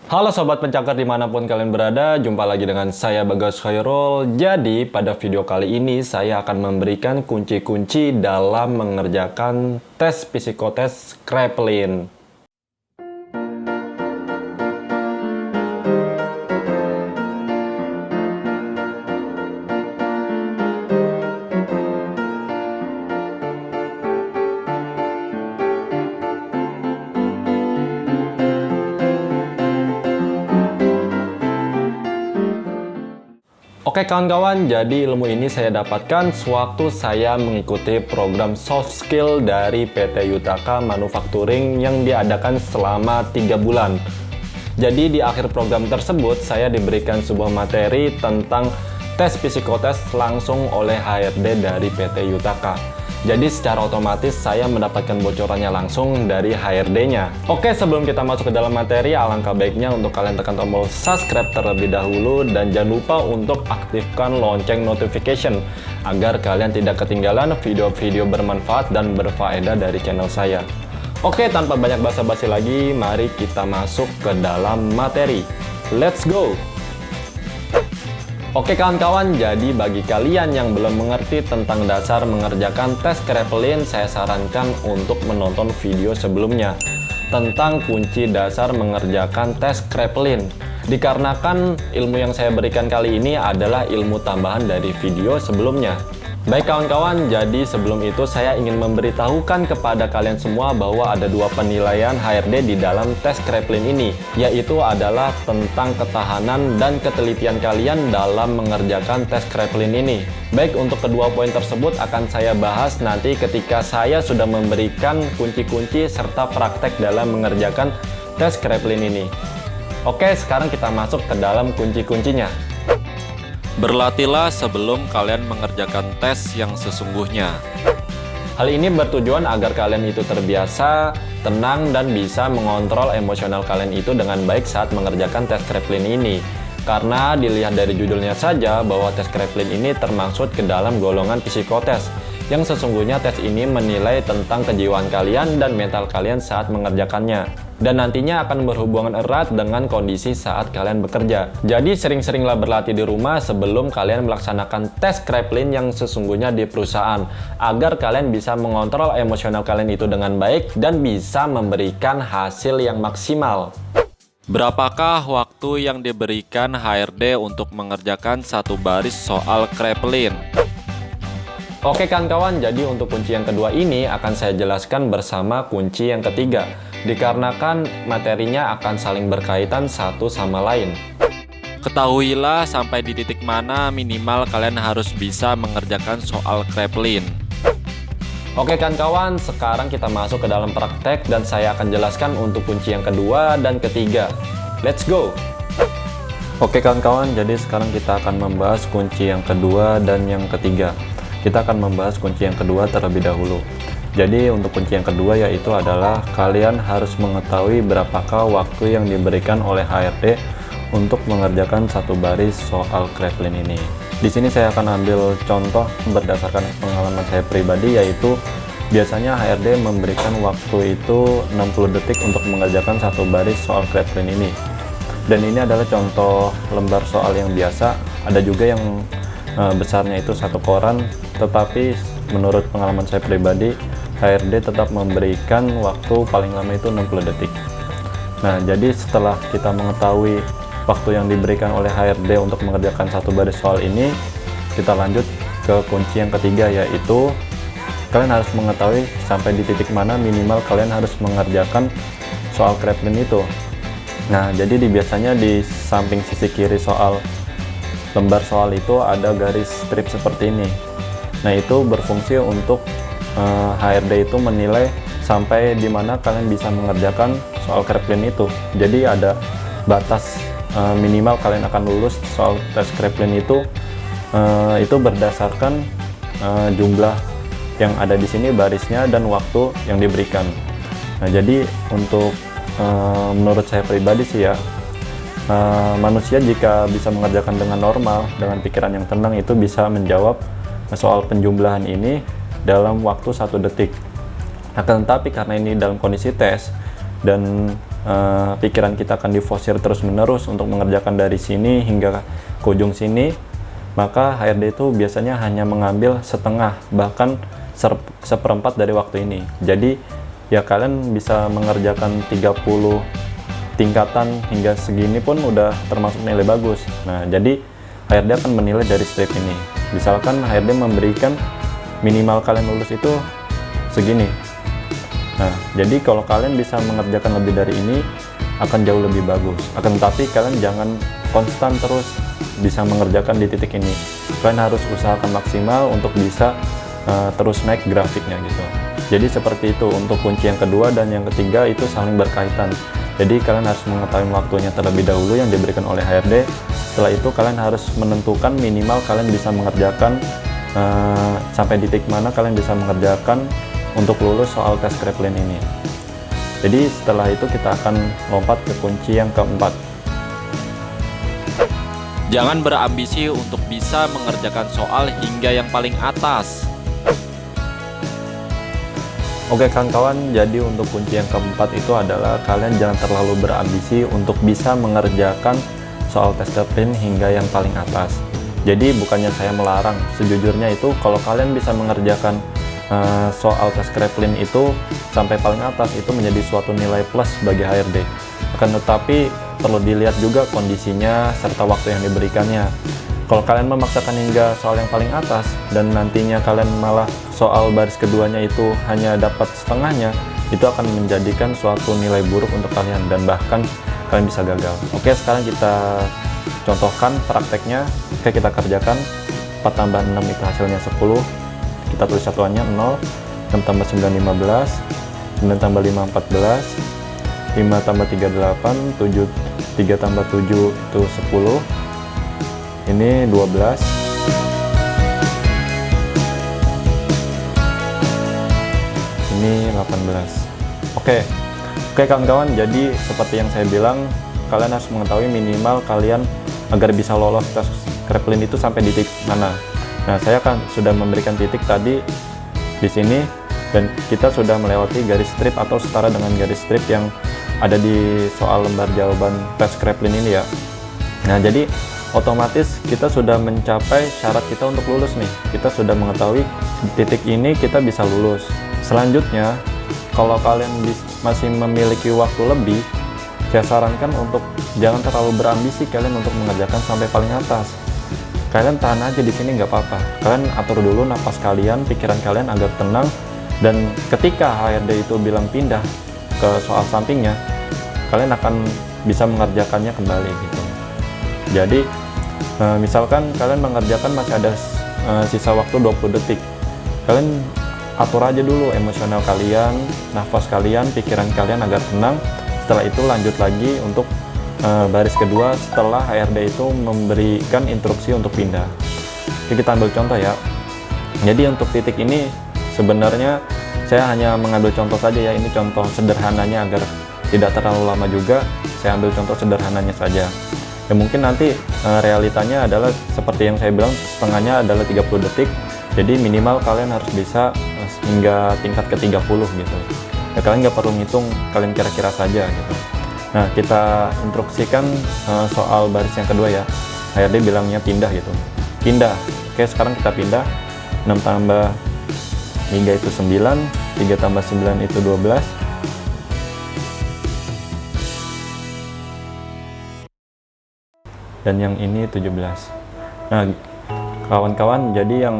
Halo Sobat Pencakar dimanapun kalian berada, jumpa lagi dengan saya Bagas Khairul. Jadi pada video kali ini saya akan memberikan kunci-kunci dalam mengerjakan tes psikotes Kraepelin. Oke kawan-kawan, jadi ilmu ini saya dapatkan sewaktu saya mengikuti program soft skill dari PT Yutaka Manufacturing yang diadakan selama 3 bulan. Jadi di akhir program tersebut saya diberikan sebuah materi tentang tes psikotes langsung oleh HRD dari PT Yutaka. Jadi secara otomatis saya mendapatkan bocorannya langsung dari HRD-nya. Oke, sebelum kita masuk ke dalam materi, alangkah baiknya untuk kalian tekan tombol subscribe terlebih dahulu dan jangan lupa untuk aktifkan lonceng notification agar kalian tidak ketinggalan video-video bermanfaat dan berfaedah dari channel saya. Oke, tanpa banyak basa-basi lagi, mari kita masuk ke dalam materi. Let's go! Oke kawan-kawan, jadi bagi kalian yang belum mengerti tentang dasar mengerjakan tes Kraepelin, saya sarankan untuk menonton video sebelumnya tentang kunci dasar mengerjakan tes Kraepelin. Dikarenakan ilmu yang saya berikan kali ini adalah ilmu tambahan dari video sebelumnya. Baik kawan-kawan, jadi sebelum itu saya ingin memberitahukan kepada kalian semua bahwa ada dua penilaian HRD di dalam tes Kraepelin ini, yaitu adalah tentang ketahanan dan ketelitian kalian dalam mengerjakan tes Kraepelin ini. Baik, untuk kedua poin tersebut akan saya bahas nanti ketika saya sudah memberikan kunci-kunci serta praktek dalam mengerjakan tes Kraepelin ini. Oke, sekarang kita masuk ke dalam kunci-kuncinya. Berlatihlah sebelum kalian mengerjakan tes yang sesungguhnya. Hal ini bertujuan agar kalian itu terbiasa, tenang, dan bisa mengontrol emosional kalian itu dengan baik saat mengerjakan tes Kraepelin ini. Karena dilihat dari judulnya saja bahwa tes Kraepelin ini termasuk ke dalam golongan psikotes, yang sesungguhnya tes ini menilai tentang kejiwaan kalian dan mental kalian saat mengerjakannya. Dan nantinya akan berhubungan erat dengan kondisi saat kalian bekerja. Jadi sering-seringlah berlatih di rumah sebelum kalian melaksanakan tes Kraepelin yang sesungguhnya di perusahaan, agar kalian bisa mengontrol emosional kalian itu dengan baik dan bisa memberikan hasil yang maksimal. Berapakah waktu yang diberikan HRD untuk mengerjakan satu baris soal Kraepelin? Oke kawan-kawan, jadi untuk kunci yang kedua ini akan saya jelaskan bersama kunci yang ketiga, dikarenakan materinya akan saling berkaitan satu sama lain. Ketahuilah sampai di titik mana minimal kalian harus bisa mengerjakan soal Kraepelin. Oke kawan-kawan, sekarang kita masuk ke dalam praktek dan saya akan jelaskan untuk kunci yang kedua dan ketiga. Let's go! Oke kawan-kawan, jadi sekarang kita akan membahas kunci yang kedua dan yang ketiga. Kita akan membahas kunci yang kedua terlebih dahulu. Jadi untuk kunci yang kedua yaitu adalah kalian harus mengetahui berapakah waktu yang diberikan oleh HRD untuk mengerjakan satu baris soal Kraepelin ini. Di sini saya akan ambil contoh berdasarkan pengalaman saya pribadi, yaitu biasanya HRD memberikan waktu itu 60 detik untuk mengerjakan satu baris soal Kraepelin ini. Dan ini adalah contoh lembar soal yang biasa. Ada juga yang besarnya itu satu koran, tetapi menurut pengalaman saya pribadi HRD tetap memberikan waktu paling lama itu 60 detik. Nah, jadi setelah kita mengetahui waktu yang diberikan oleh HRD untuk mengerjakan satu baris soal ini, kita lanjut ke kunci yang ketiga, yaitu kalian harus mengetahui sampai di titik mana minimal kalian harus mengerjakan soal Kraepelin itu. Nah, jadi biasanya di samping sisi kiri soal lembar soal itu ada garis strip seperti ini. Nah, itu berfungsi untuk HRD itu menilai sampai di mana kalian bisa mengerjakan soal Kraepelin itu. Jadi ada batas minimal kalian akan lulus soal tes Kraepelin itu berdasarkan jumlah yang ada di sini barisnya dan waktu yang diberikan. Nah, jadi untuk menurut saya pribadi sih ya, manusia jika bisa mengerjakan dengan normal, dengan pikiran yang tenang, itu bisa menjawab soal penjumlahan ini dalam waktu 1 detik. Akan tetapi karena ini dalam kondisi tes dan pikiran kita akan diforsir terus-menerus untuk mengerjakan dari sini hingga ke ujung sini, maka HRD itu biasanya hanya mengambil setengah, bahkan seperempat dari waktu ini. Jadi ya kalian bisa mengerjakan 30 tingkatan hingga segini pun udah termasuk nilai bagus. Nah, jadi HRD akan menilai dari strip ini. Misalkan HRD memberikan minimal kalian lulus itu segini. Nah, jadi kalau kalian bisa mengerjakan lebih dari ini akan jauh lebih bagus. Akan tetapi kalian jangan konstan terus bisa mengerjakan di titik ini. Kalian harus usahakan maksimal untuk bisa terus naik grafiknya gitu. Jadi seperti itu untuk kunci yang kedua dan yang ketiga itu saling berkaitan. Jadi kalian harus mengetahui waktunya terlebih dahulu yang diberikan oleh HRD. Setelah itu kalian harus menentukan minimal kalian bisa mengerjakan sampai titik mana kalian bisa mengerjakan untuk lulus soal tes Kraepelin ini. Jadi setelah itu kita akan lompat ke kunci yang keempat. Jangan berambisi untuk bisa mengerjakan soal hingga yang paling atas. Oke kawan-kawan, jadi untuk kunci yang keempat itu adalah kalian jangan terlalu berambisi untuk bisa mengerjakan soal tes Kraepelin hingga yang paling atas. Jadi bukannya saya melarang, sejujurnya itu kalau kalian bisa mengerjakan soal tes Kraepelin itu sampai paling atas itu menjadi suatu nilai plus bagi HRD. Akan tetapi perlu dilihat juga kondisinya serta waktu yang diberikannya. Kalau kalian memaksakan hingga soal yang paling atas dan nantinya kalian malah soal baris keduanya itu hanya dapat setengahnya, itu akan menjadikan suatu nilai buruk untuk kalian dan bahkan kalian bisa gagal. Oke, sekarang kita contohkan prakteknya. Oke, kita kerjakan. 4 tambah 6 itu hasilnya 10. Kita tulis satuannya 0. 6 tambah 9 15. 9 tambah 5 14. 5 tambah 3 8. 3 tambah 7 itu 10. Ini 12. Ini 18. Oke kawan-kawan, jadi seperti yang saya bilang, kalian harus mengetahui minimal kalian agar bisa lolos tes Kraepelin itu sampai di titik mana. Nah, saya kan sudah memberikan titik tadi di sini dan kita sudah melewati garis strip atau setara dengan garis strip yang ada di soal lembar jawaban tes Kraepelin ini ya. Nah, jadi otomatis kita sudah mencapai syarat kita untuk lulus nih. Kita sudah mengetahui di titik ini kita bisa lulus. Selanjutnya, kalau kalian masih memiliki waktu lebih, saya sarankan untuk jangan terlalu berambisi kalian untuk mengerjakan sampai paling atas. Kalian tahan aja di sini nggak apa-apa. Kalian atur dulu napas kalian, pikiran kalian agar tenang. Dan ketika HRD itu bilang pindah ke soal sampingnya, kalian akan bisa mengerjakannya kembali gitu. Jadi misalkan kalian mengerjakan masih ada sisa waktu 20 detik. Kalian atur aja dulu emosional kalian, nafas kalian, pikiran kalian agar tenang. Setelah itu lanjut lagi untuk baris kedua setelah HRD itu memberikan instruksi untuk pindah. Jadi kita ambil contoh ya. Jadi untuk titik ini sebenarnya saya hanya mengambil contoh saja ya. Ini contoh sederhananya agar tidak terlalu lama juga. Saya ambil contoh sederhananya saja. Ya mungkin nanti realitanya adalah seperti yang saya bilang, setengahnya adalah 30 detik. Jadi minimal kalian harus bisa hingga tingkat ke-30 gitu. Ya kalian nggak perlu ngitung, kalian kira-kira saja gitu. Nah, kita instruksikan soal baris yang kedua ya. HRD bilangnya pindah gitu. Pindah. Oke, sekarang kita pindah. 6 tambah 3 itu 9. 3 tambah 9 itu 12. Dan yang ini 17. Nah, kawan-kawan, jadi yang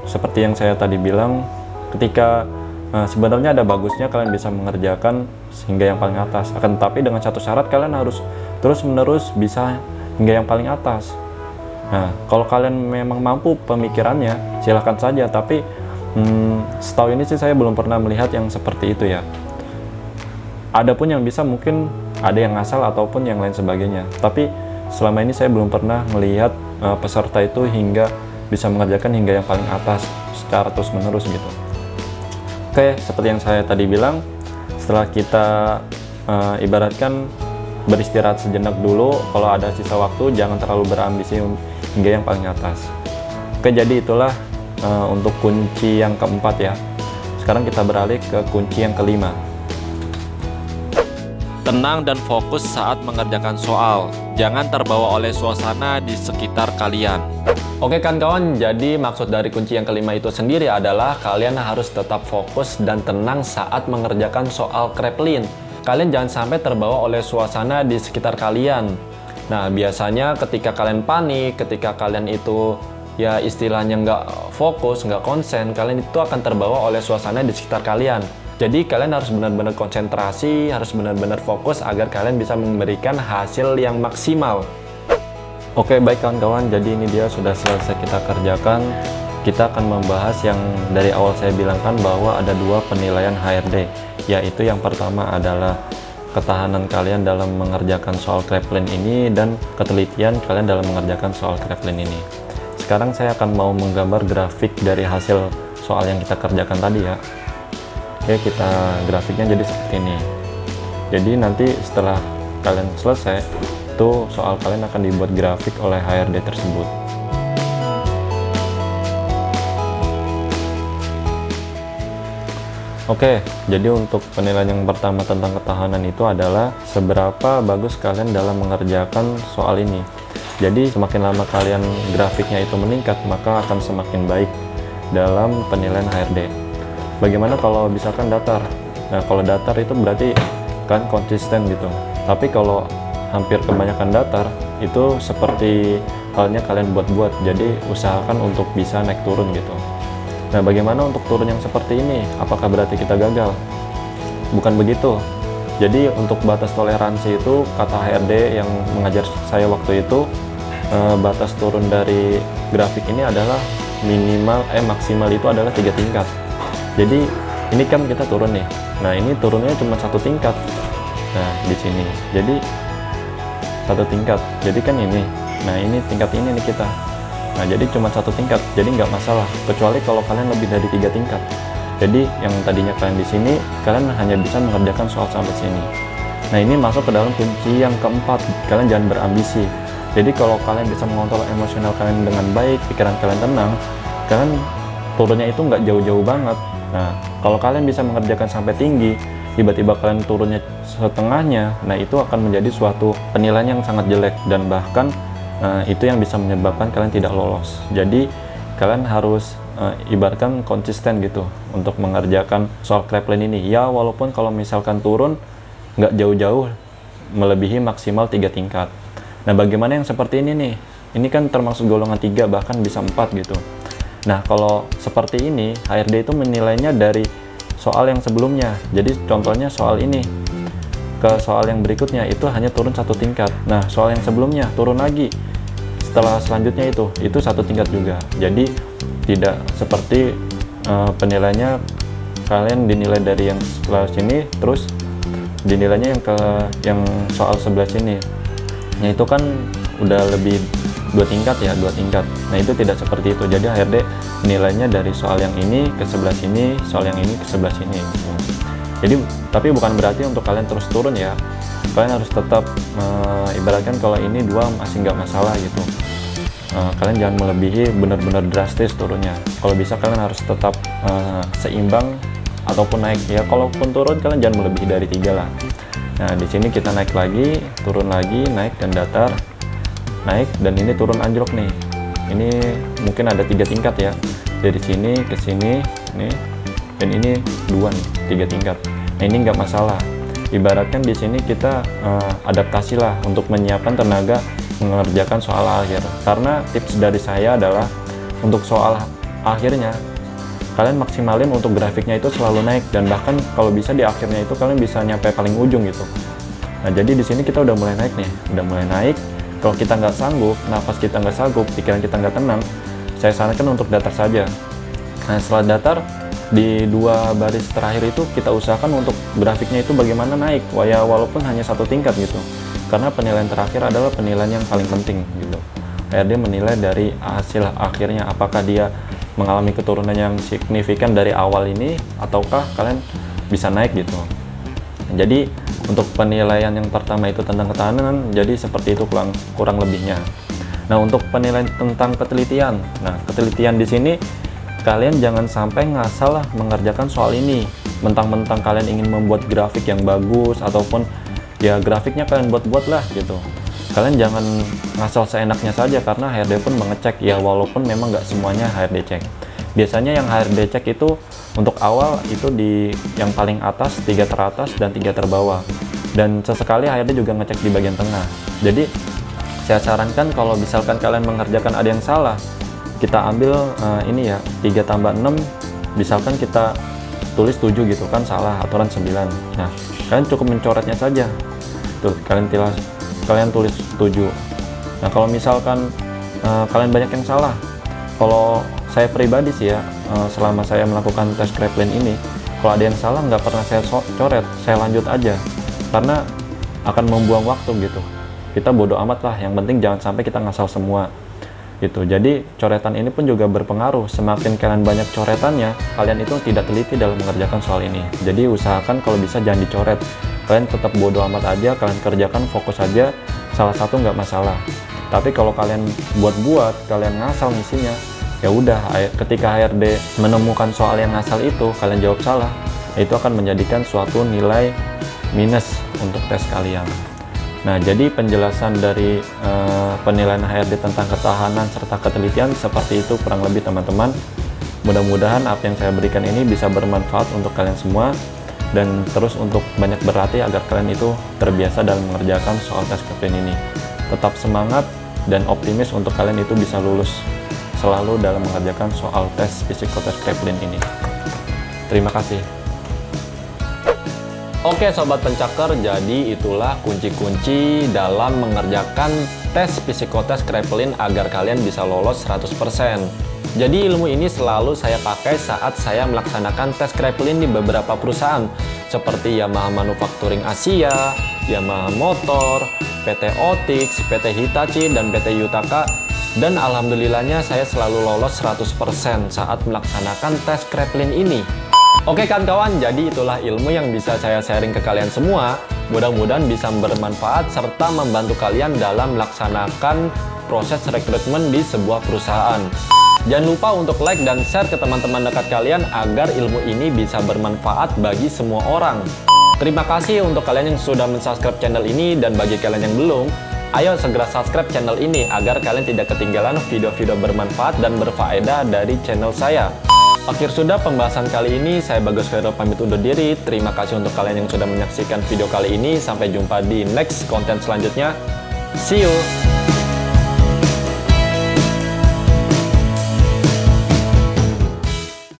seperti yang saya tadi bilang, ketika sebenarnya ada bagusnya kalian bisa mengerjakan hingga yang paling atas. Akan tetapi dengan satu syarat, kalian harus terus-menerus bisa hingga yang paling atas. Nah, kalau kalian memang mampu pemikirannya, silahkan saja. Tapi setahu ini sih saya belum pernah melihat yang seperti itu ya. Adapun yang bisa mungkin ada yang ngasal ataupun yang lain sebagainya. Tapi selama ini saya belum pernah melihat peserta itu hingga bisa mengerjakan hingga yang paling atas secara terus-menerus gitu. Oke, seperti yang saya tadi bilang, setelah kita ibaratkan beristirahat sejenak dulu, kalau ada sisa waktu jangan terlalu berambisi hingga yang paling atas. Oke, jadi itulah untuk kunci yang keempat ya. Sekarang kita beralih ke kunci yang kelima. Tenang dan fokus saat mengerjakan soal. Jangan terbawa oleh suasana di sekitar kalian. Oke kan kawan, jadi maksud dari kunci yang kelima itu sendiri adalah kalian harus tetap fokus dan tenang saat mengerjakan soal Kraepelin. Kalian jangan sampai terbawa oleh suasana di sekitar kalian. Nah, biasanya ketika kalian panik, ketika kalian itu ya istilahnya nggak fokus, nggak konsen, kalian itu akan terbawa oleh suasana di sekitar kalian. Jadi kalian harus benar-benar konsentrasi, harus benar-benar fokus agar kalian bisa memberikan hasil yang maksimal. Oke, baik kawan-kawan, jadi ini dia sudah selesai kita kerjakan. Kita akan membahas yang dari awal saya bilangkan bahwa ada dua penilaian HRD, yaitu yang pertama adalah ketahanan kalian dalam mengerjakan soal Kraepelin ini dan ketelitian kalian dalam mengerjakan soal Kraepelin ini. Sekarang saya akan mau menggambar grafik dari hasil soal yang kita kerjakan tadi ya. Oke, kita grafiknya jadi seperti ini. Jadi nanti setelah kalian selesai, itu soal kalian akan dibuat grafik oleh HRD tersebut. Oke, jadi untuk penilaian yang pertama tentang ketahanan itu adalah seberapa bagus kalian dalam mengerjakan soal ini. Jadi semakin lama kalian grafiknya itu meningkat, maka akan semakin baik dalam penilaian HRD. Bagaimana kalau misalkan datar? Nah, kalau datar itu berarti kan konsisten gitu. Tapi kalau hampir kebanyakan datar, itu seperti halnya kalian buat-buat. Jadi usahakan untuk bisa naik turun gitu. Nah, bagaimana untuk turun yang seperti ini? Apakah berarti kita gagal? Bukan begitu. Jadi untuk batas toleransi itu, kata HRD yang mengajar saya waktu itu, batas turun dari grafik ini adalah maksimal itu adalah 3 tingkat. Jadi ini kan kita turun nih. Nah, ini turunnya cuma 1 tingkat. Nah, di sini. Jadi 1 tingkat. Jadi kan ini. Nah, ini tingkat ini nih kita. Nah, jadi cuma 1 tingkat. Jadi nggak masalah. Kecuali kalau kalian lebih dari 3 tingkat. Jadi yang tadinya kalian di sini, kalian hanya bisa mengerjakan soal sampai sini. Nah, ini masuk ke dalam kunci yang keempat. Kalian jangan berambisi. Jadi kalau kalian bisa mengontrol emosional kalian dengan baik, pikiran kalian tenang, kalian turunnya itu nggak jauh-jauh banget. Nah, kalau kalian bisa mengerjakan sampai tinggi, tiba-tiba kalian turunnya setengahnya, nah itu akan menjadi suatu penilaian yang sangat jelek dan bahkan itu yang bisa menyebabkan kalian tidak lolos. Jadi kalian harus ibaratkan konsisten gitu untuk mengerjakan soal Kraepelin ini. Ya, walaupun kalau misalkan turun nggak jauh-jauh melebihi maksimal 3 tingkat. Nah, bagaimana yang seperti ini nih? Ini kan termasuk golongan 3 bahkan bisa 4 gitu. Nah, kalau seperti ini, HRD itu menilainya dari soal yang sebelumnya. Jadi contohnya soal ini ke soal yang berikutnya itu hanya turun 1 tingkat. Nah, soal yang sebelumnya turun lagi. Setelah selanjutnya itu 1 tingkat juga. Jadi tidak seperti penilaiannya kalian dinilai dari yang sebelah sini, terus dinilainya yang soal sebelah sini. Nah, itu kan udah lebih 2 tingkat ya, 2 tingkat. Nah, itu tidak seperti itu. Jadi HRD nilainya dari soal yang ini ke sebelah sini, soal yang ini ke sebelah sini gitu. Jadi tapi bukan berarti untuk kalian terus turun ya. Kalian harus tetap ibaratkan kalau ini 2 masih nggak masalah gitu. Kalian jangan melebihi benar-benar drastis turunnya. Kalau bisa kalian harus tetap seimbang ataupun naik ya. Kalaupun turun kalian jangan melebihi dari 3 lah. Nah, di sini kita naik lagi, turun lagi, naik dan datar. Naik dan ini turun anjlok nih. Ini mungkin ada 3 tingkat ya. Dari sini ke sini nih, dan ini 2 nih, 3 tingkat. Nah, ini nggak masalah. Ibaratkan di sini kita adaptasi lah untuk menyiapkan tenaga mengerjakan soal akhir. Karena tips dari saya adalah untuk soal akhirnya kalian maksimalin untuk grafiknya itu selalu naik dan bahkan kalau bisa di akhirnya itu kalian bisa nyampe paling ujung gitu. Nah, jadi di sini kita udah mulai naik nih, udah mulai naik. Kalau kita nggak sanggup, nafas kita nggak sanggup, pikiran kita nggak tenang, saya sarankan untuk datar saja. Nah, setelah datar, di 2 baris terakhir itu kita usahakan untuk grafiknya itu bagaimana naik, walaupun hanya 1 tingkat gitu. Karena penilaian terakhir adalah penilaian yang paling penting gitu. HRD menilai dari hasil akhirnya, apakah dia mengalami keturunan yang signifikan dari awal ini, ataukah kalian bisa naik gitu. Jadi untuk penilaian yang pertama itu tentang ketahanan, jadi seperti itu kurang lebihnya. Nah, untuk penilaian tentang ketelitian. Nah, ketelitian di sini kalian jangan sampai ngasal mengerjakan soal ini. Mentang-mentang kalian ingin membuat grafik yang bagus ataupun ya grafiknya kalian buat-buat lah gitu. Kalian jangan ngasal seenaknya saja, karena HRD pun mengecek ya, walaupun memang nggak semuanya HRD cek. Biasanya yang HRD cek itu untuk awal itu di yang paling atas, 3 teratas dan 3 terbawah. Dan sesekali HRD juga ngecek di bagian tengah. Jadi saya sarankan kalau misalkan kalian mengerjakan ada yang salah, kita ambil ini ya, 3 tambah 6, misalkan kita tulis 7 gitu kan, salah, aturan 9. Nah, kalian cukup mencoretnya saja. Tuh, kalian tulis 7. Nah, kalau misalkan kalian banyak yang salah, kalau saya pribadi sih ya, selama saya melakukan tes Kraepelin ini, kalau ada yang salah nggak pernah saya coret, saya lanjut aja, karena akan membuang waktu gitu. Kita bodo amat lah, yang penting jangan sampai kita ngasal semua gitu. Jadi coretan ini pun juga berpengaruh. Semakin kalian banyak coretannya, kalian itu tidak teliti dalam mengerjakan soal ini. Jadi usahakan kalau bisa jangan dicoret, kalian tetap bodo amat aja, kalian kerjakan, fokus aja, salah satu nggak masalah. Tapi kalau kalian buat-buat, kalian ngasal ngisinya, ya udah, ketika HRD menemukan soal yang ngasal itu, kalian jawab salah, itu akan menjadikan suatu nilai minus untuk tes kalian. Nah, jadi penjelasan dari penilaian HRD tentang ketahanan serta ketelitian seperti itu kurang lebih, teman-teman. Mudah-mudahan apa yang saya berikan ini bisa bermanfaat untuk kalian semua, dan terus untuk banyak berlatih agar kalian itu terbiasa dalam mengerjakan soal tes Kraepelin ini. Tetap semangat dan optimis untuk kalian itu bisa lulus selalu dalam mengerjakan soal tes psikotes Kraepelin ini. Terima kasih. Oke sobat pencaker, jadi itulah kunci-kunci dalam mengerjakan tes psikotes Kraepelin agar kalian bisa lolos 100%. Jadi ilmu ini selalu saya pakai saat saya melaksanakan tes Kraepelin di beberapa perusahaan seperti Yamaha Manufacturing Asia, Yamaha Motor, PT Otix, PT Hitachi, dan PT Yutaka. Dan alhamdulillahnya saya selalu lolos 100% saat melaksanakan tes Kraepelin ini. Oke kawan-kawan, jadi itulah ilmu yang bisa saya sharing ke kalian semua. Mudah-mudahan bisa bermanfaat serta membantu kalian dalam melaksanakan proses rekrutmen di sebuah perusahaan. Jangan lupa untuk like dan share ke teman-teman dekat kalian agar ilmu ini bisa bermanfaat bagi semua orang. Terima kasih untuk kalian yang sudah mensubscribe channel ini, dan bagi kalian yang belum, ayo segera subscribe channel ini agar kalian tidak ketinggalan video-video bermanfaat dan berfaedah dari channel saya. Akhir sudah pembahasan kali ini, saya Bagus Vero pamit undur diri. Terima kasih untuk kalian yang sudah menyaksikan video kali ini. Sampai jumpa di next konten selanjutnya. See you!